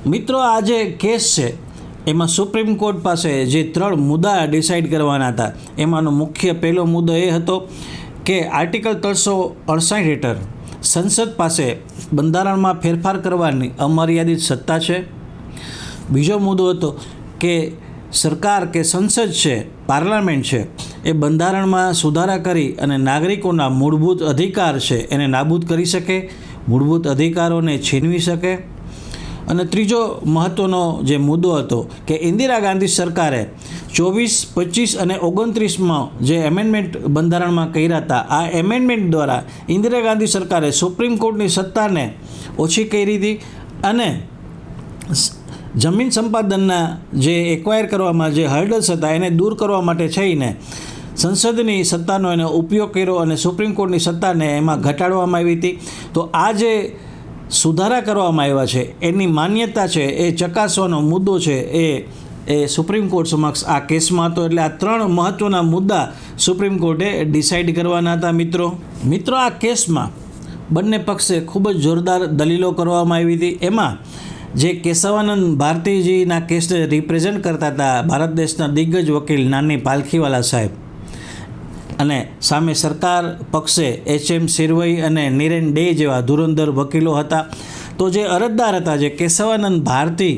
મિત્રો, આ જે કેસ છે એમાં સુપ્રીમ કોર્ટ પાસે જે 3 મુદ્દા ડિસાઇડ કરવાના હતા એમાંનો મુખ્ય પહેલો મુદ્દો એ હતો કે આર્ટિકલ 368 હેઠળ સંસદ પાસે બંધારણમાં ફેરફાર કરવાની અમર્યાદિત સત્તા છે। બીજો મુદ્દો હતો કે સરકાર કે સંસદ છે, પાર્લામેન્ટ છે, એ બંધારણમાં સુધારા કરી અને નાગરિકોના મૂળભૂત અધિકાર છે એને નાબૂદ કરી શકે, મૂળભૂત અધિકારોને છીનવી શકે। અને ત્રીજો મહત્ત્વનો જે મુદ્દો હતો કે ઇન્દિરા ગાંધી સરકારે 24, 25 અને 29માં જે એમેન્ડમેન્ટ બંધારણમાં કર્યા હતા, આ એમેન્ડમેન્ટ દ્વારા ઇન્દિરા ગાંધી સરકારે સુપ્રીમ કોર્ટની સત્તાને ઓછી કરી હતી અને જમીન સંપાદનના જે એક્વાયર કરવામાં જે હર્ડલ્સ હતા એને દૂર કરવા માટે થઈને સંસદની સત્તાનો એને ઉપયોગ કર્યો અને સુપ્રીમ કોર્ટની સત્તાને એમાં ઘટાડવામાં આવી હતી। તો આ જે સુધારા કરવામાં આવ્યા છે એની માન્યતા છે એ ચકાસવાનો મુદ્દો છે એ સુપ્રીમ કોર્ટ સમક્ષ આ કેસમાં હતો। એટલે આ 3 મહત્ત્વના મુદ્દા સુપ્રીમ કોર્ટે ડિસાઇડ કરવાના હતા। મિત્રો, આ કેસમાં બંને પક્ષે ખૂબ જ જોરદાર દલીલો કરવામાં આવી હતી। એમાં જે કેશવાનંદ ભારતીજીના કેસને રિપ્રેઝેન્ટ કરતા હતા ભારત દેશના દિગ્ગજ વકીલ નાની પાલખીવાલા સાહેબ, અને સામે સરકાર પક્ષે HM શિરવઈ અને નિરેન ડે જેવા ધુરંધર વકીલો હતા। તો જે અરજદાર હતા જે કેશવાનંદ ભારતી,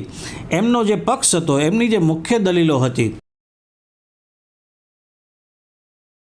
એમનો જે પક્ષ હતો, એમની જે મુખ્ય દલીલો હતી